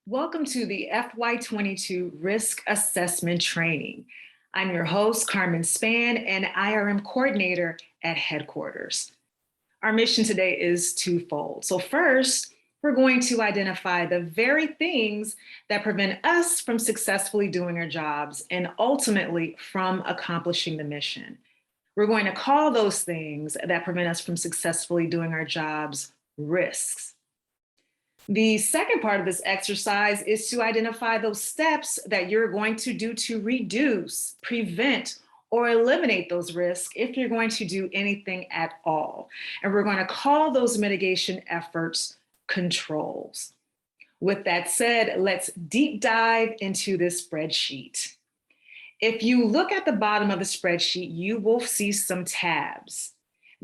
Welcome to the FY22 Risk Assessment Training. I'm your host, Carmen Spann, and IRM coordinator at headquarters. Our mission today is twofold. So first, we're going to identify the very things that prevent us from successfully doing our jobs and ultimately from accomplishing the mission. We're going to call those things that prevent us from successfully doing our jobs risks. The second part of this exercise is to identify those steps that you're going to do to reduce, prevent, or eliminate those risks if you're going to do anything at all. And we're going to call those mitigation efforts controls. With that said, let's deep dive into this spreadsheet. If you look at the bottom of the spreadsheet, you will see some tabs.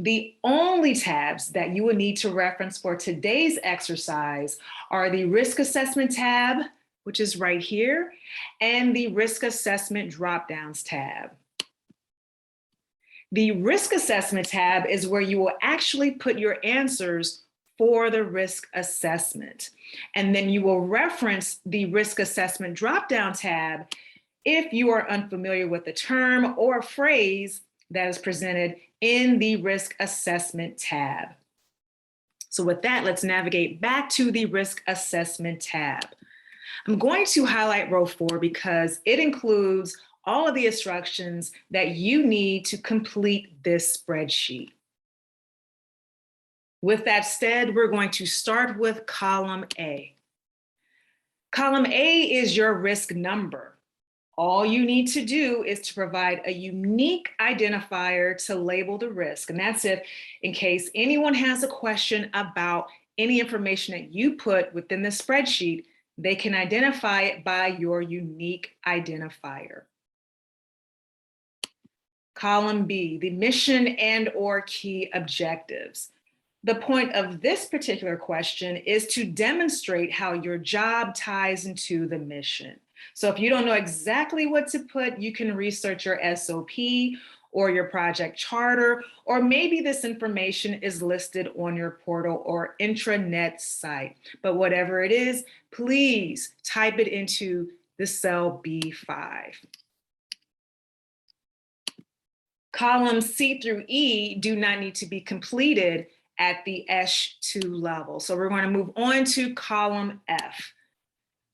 The only tabs that you will need to reference for today's exercise are the Risk Assessment tab, which is right here, and the Risk Assessment drop-downs tab. The Risk Assessment tab is where you will actually put your answers for the risk assessment. And then you will reference the Risk Assessment drop-down tab if you are unfamiliar with the term or phrase that is presented in the Risk Assessment tab. So with that, let's navigate back to the Risk Assessment tab. I'm going to highlight row 4 because it includes all of the instructions that you need to complete this spreadsheet. With that said, we're going to start with column A. Column A is your risk number. All you need to do is to provide a unique identifier to label the risk. And that's if, in case anyone has a question about any information that you put within the spreadsheet, they can identify it by your unique identifier. Column B, the mission and/or key objectives. The point of this particular question is to demonstrate how your job ties into the mission. So if you don't know exactly what to put, you can research your SOP or your project charter, or maybe this information is listed on your portal or intranet site. But whatever it is, please type it into the cell B5. Columns C through E do not need to be completed at the ESH2 level. So we're going to move on to column F.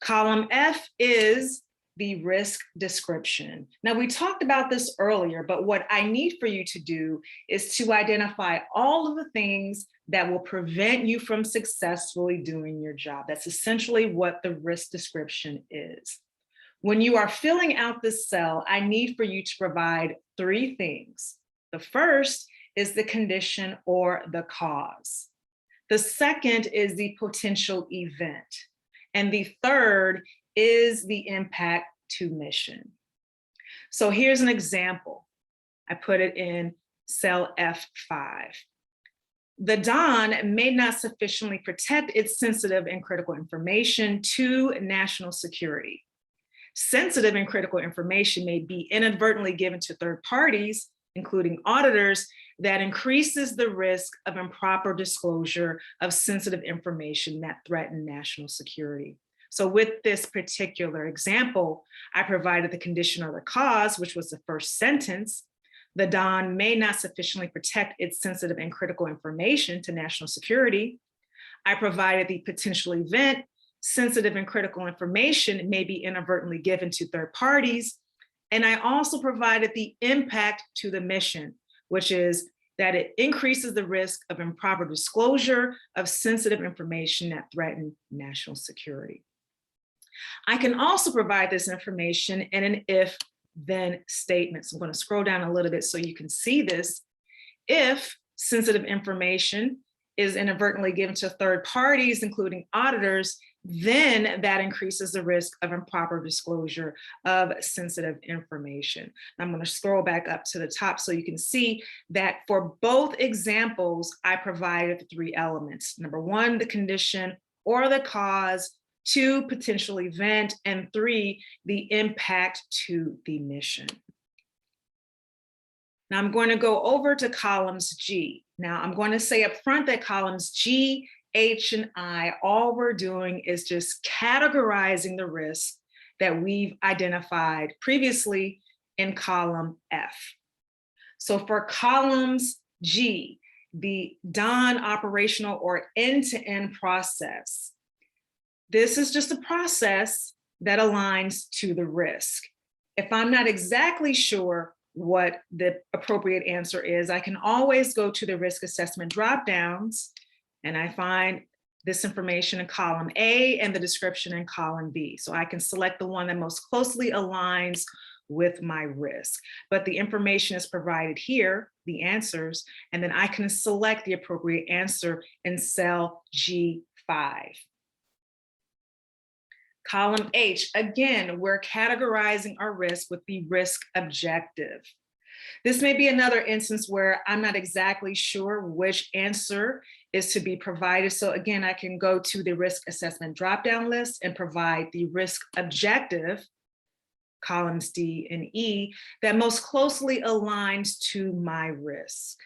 Column F is the risk description. Now, we talked about this earlier, but what I need for you to do is to identify all of the things that will prevent you from successfully doing your job. That's essentially what the risk description is. When you are filling out this cell, I need for you to provide 3 things. The first is the condition or the cause. The second is the potential event. And the third is the impact to mission. So here's an example. I put it in cell F5. The Don may not sufficiently protect its sensitive and critical information to national security. Sensitive and critical information may be inadvertently given to third parties, including auditors, that increases the risk of improper disclosure of sensitive information that threaten national security. So with this particular example, I provided the condition or the cause, which was the first sentence. The Don may not sufficiently protect its sensitive and critical information to national security. I provided the potential event. Sensitive and critical information may be inadvertently given to third parties. And I also provided the impact to the mission, which is that it increases the risk of improper disclosure of sensitive information that threaten national security. I can also provide this information in an if-then statement. So I'm going to scroll down a little bit so you can see this. If sensitive information is inadvertently given to third parties, including auditors, then that increases the risk of improper disclosure of sensitive information. I'm going to scroll back up to the top so you can see that for both examples, I provided the 3 elements. Number 1, the condition or the cause, 2, potential event, and 3, the impact to the mission. Now I'm going to go over to columns G. Now I'm going to say up front that columns G H, and I, all we're doing is just categorizing the risk that we've identified previously in column F. So for columns G, the non-operational or end-to-end process, this is just a process that aligns to the risk. If I'm not exactly sure what the appropriate answer is, I can always go to the risk assessment dropdowns, and I find this information in column A and the description in column B. So I can select the one that most closely aligns with my risk. But the information is provided here, the answers, and then I can select the appropriate answer in cell G5. Column H, again, we're categorizing our risk with the risk objective. This may be another instance where I'm not exactly sure which answer is to be provided. So again, I can go to the risk assessment dropdown list and provide the risk objective, columns D and E, that most closely aligns to my risk.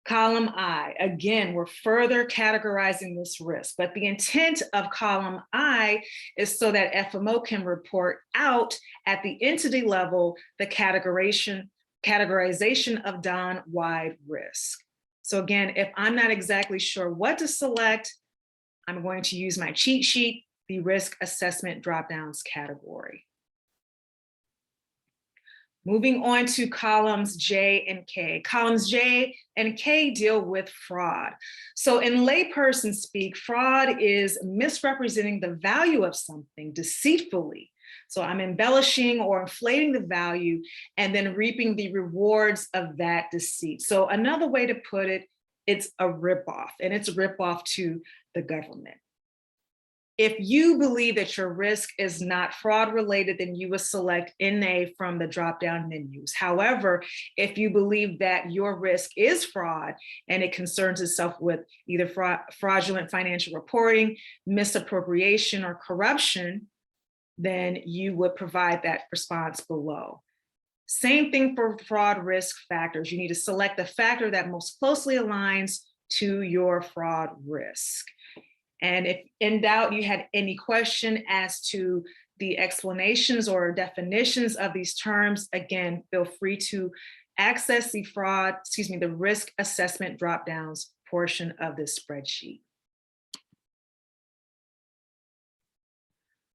Column I, again, we're further categorizing this risk, but the intent of column I is so that FMO can report out at the entity level the categorization of Don-wide risk. So again, if I'm not exactly sure what to select, I'm going to use my cheat sheet, the risk assessment dropdowns category. Moving on to columns J and K. Columns J and K deal with fraud. So in layperson speak, fraud is misrepresenting the value of something deceitfully. So I'm embellishing or inflating the value and then reaping the rewards of that deceit. So another way to put it, it's a ripoff, and it's a ripoff to the government. If you believe that your risk is not fraud related, then you would select NA from the drop-down menus. However, if you believe that your risk is fraud and it concerns itself with either fraudulent financial reporting, misappropriation, or corruption, then you would provide that response below. Same thing for fraud risk factors. You need to select the factor that most closely aligns to your fraud risk. And if in doubt, you had any question as to the explanations or definitions of these terms, again, feel free to access the risk assessment dropdowns portion of this spreadsheet.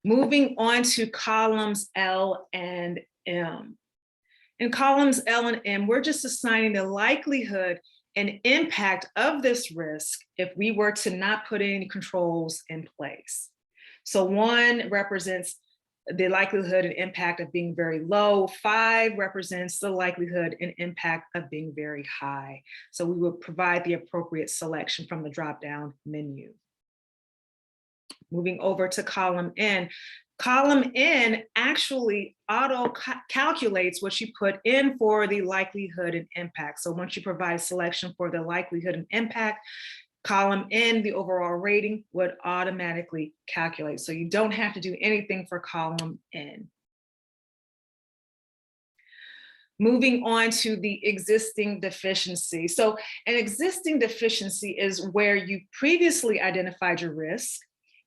Moving on to columns L and M. In columns L and M, we're just assigning the likelihood and impact of this risk if we were to not put any controls in place. So 1 represents the likelihood and impact of being very low. 5 represents the likelihood and impact of being very high. So we will provide the appropriate selection from the drop-down menu. Moving over to column N. Column N actually auto-calculates what you put in for the likelihood and impact. So once you provide selection for the likelihood and impact, column N, the overall rating, would automatically calculate. So you don't have to do anything for column N. Moving on to the existing deficiency. So an existing deficiency is where you previously identified your risk.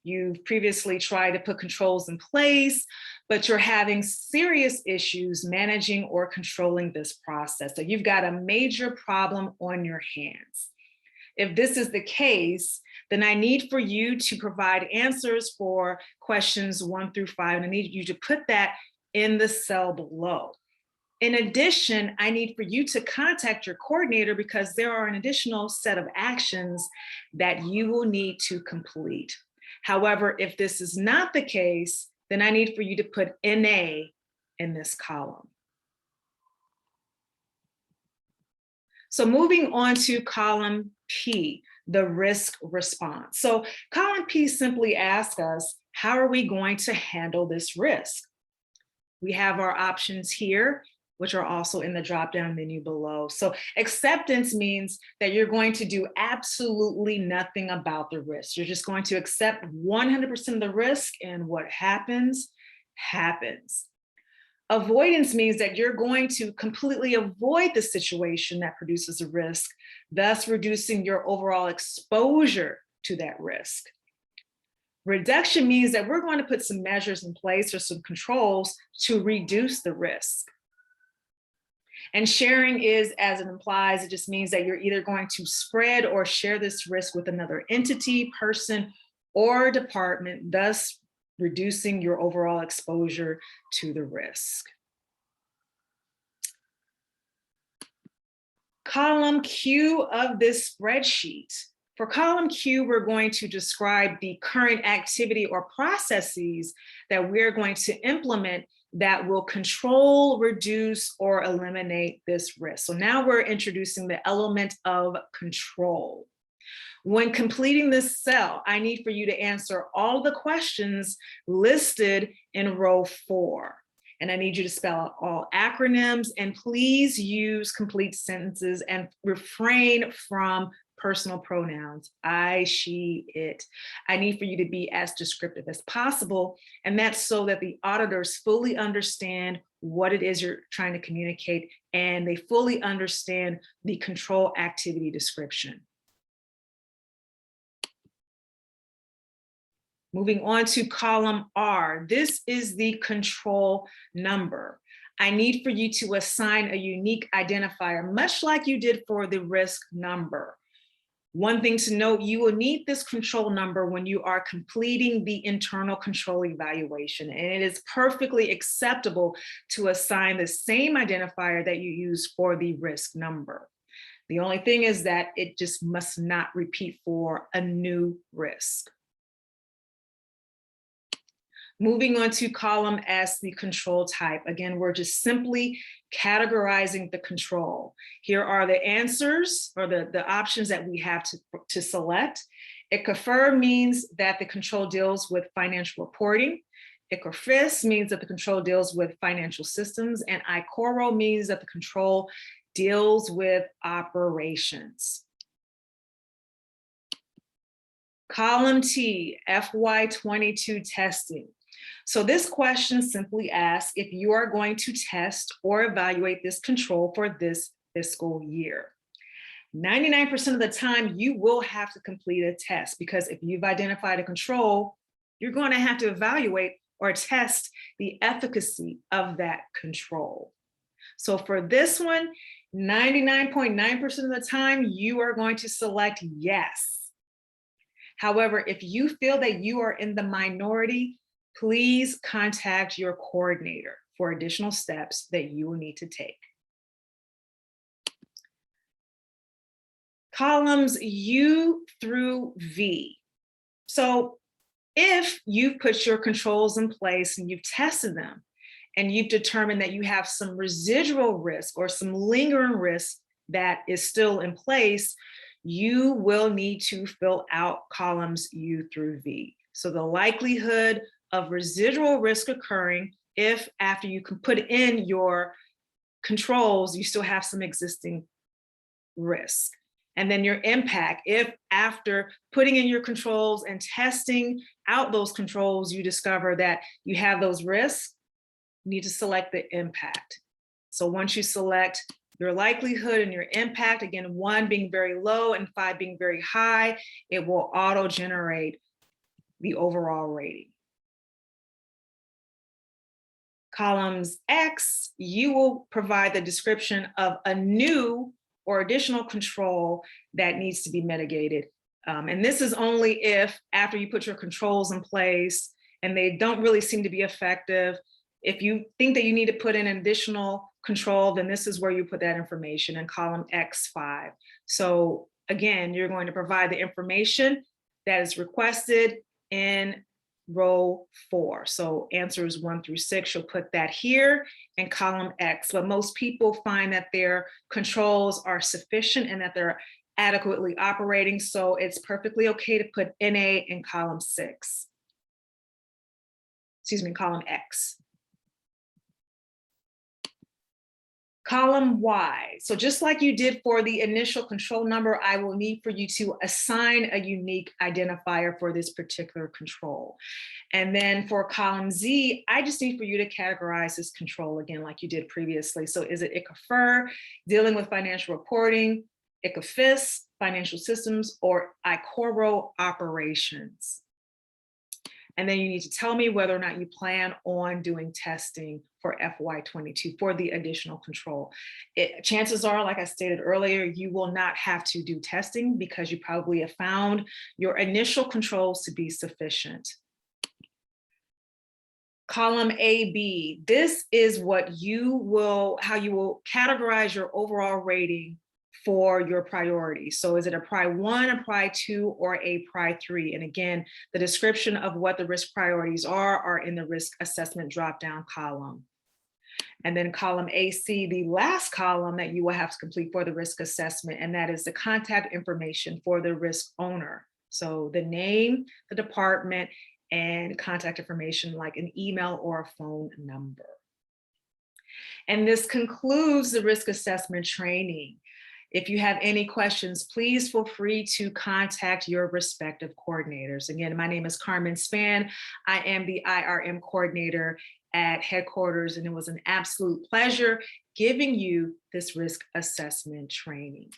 You've previously tried to put controls in place, but you're having serious issues managing or controlling this process. So you've got a major problem on your hands. If this is the case, then I need for you to provide answers for questions 1 through 5, and I need you to put that in the cell below. In addition, I need for you to contact your coordinator because there are an additional set of actions that you will need to complete. However, if this is not the case, then I need for you to put NA in this column. So moving on to column P, the risk response. So column P simply asks us, how are we going to handle this risk? We have our options here, which are also in the drop-down menu below. So acceptance means that you're going to do absolutely nothing about the risk. You're just going to accept 100% of the risk, and what happens, happens. Avoidance means that you're going to completely avoid the situation that produces a risk, thus reducing your overall exposure to that risk. Reduction means that we're going to put some measures in place or some controls to reduce the risk. And sharing is, as it implies, it just means that you're either going to spread or share this risk with another entity, person, or department, thus reducing your overall exposure to the risk. Column Q of this spreadsheet. For column Q, we're going to describe the current activity or processes that we're going to implement that will control, reduce, or eliminate this risk. So now we're introducing the element of control. When completing this cell, I need for you to answer all the questions listed in row 4. And I need you to spell out all acronyms, and please use complete sentences and refrain from personal pronouns, I, she, it. I need for you to be as descriptive as possible. And that's so that the auditors fully understand what it is you're trying to communicate, and they fully understand the control activity description. Moving on to column R, this is the control number. I need for you to assign a unique identifier, much like you did for the risk number. One thing to note, you will need this control number when you are completing the internal control evaluation, and it is perfectly acceptable to assign the same identifier that you use for the risk number. The only thing is that it just must not repeat for a new risk. Moving on to column S, the control type. Again, we're just simply categorizing the control. Here are the answers or the options that we have to select. ICFR means that the control deals with financial reporting. ICFIS means that the control deals with financial systems. And ICORO means that the control deals with operations. Column T, FY22 testing. So this question simply asks if you are going to test or evaluate this control for this fiscal year. 99% of the time, you will have to complete a test, because if you've identified a control, you're going to have to evaluate or test the efficacy of that control. So for this one, 99.9% of the time, you are going to select yes. However, if you feel that you are in the minority, please contact your coordinator for additional steps that you will need to take. Columns U through V. So if you've put your controls in place and you've tested them, and you've determined that you have some residual risk or some lingering risk that is still in place, you will need to fill out columns U through V. So the likelihood of residual risk occurring if after you can put in your controls, you still have some existing risk. And then your impact, if after putting in your controls and testing out those controls, you discover that you have those risks, you need to select the impact. So once you select your likelihood and your impact, again, 1 being very low and 5 being very high, it will auto-generate the overall rating. Columns X, you will provide the description of a new or additional control that needs to be mitigated. And this is only if after you put your controls in place and they don't really seem to be effective. If you think that you need to put in an additional control, then this is where you put that information in column X5. So again, you're going to provide the information that is requested in row 4. So answers 1 through 6, you'll put that here in column X. But most people find that their controls are sufficient and that they're adequately operating. So it's perfectly okay to put NA in column 6. Excuse me, column X. Column Y. So just like you did for the initial control number, I will need for you to assign a unique identifier for this particular control. And then for column Z, I just need for you to categorize this control again, like you did previously. So is it ICFR, dealing with financial reporting, ICFIS, financial systems, or ICORO operations? And then you need to tell me whether or not you plan on doing testing for FY22 for the additional control. Chances are, like I stated earlier, you will not have to do testing because you probably have found your initial controls to be sufficient. Column AB, this is what how you will categorize your overall rating for your priorities. So is it a Pri 1, a Pri 2, or a Pri 3? And again, the description of what the risk priorities are in the risk assessment drop-down column. And then column AC, the last column that you will have to complete for the risk assessment, and that is the contact information for the risk owner. So the name, the department, and contact information like an email or a phone number. And this concludes the risk assessment training. If you have any questions, please feel free to contact your respective coordinators. Again, my name is Carmen Span. I am the IRM coordinator at headquarters, and it was an absolute pleasure giving you this risk assessment training.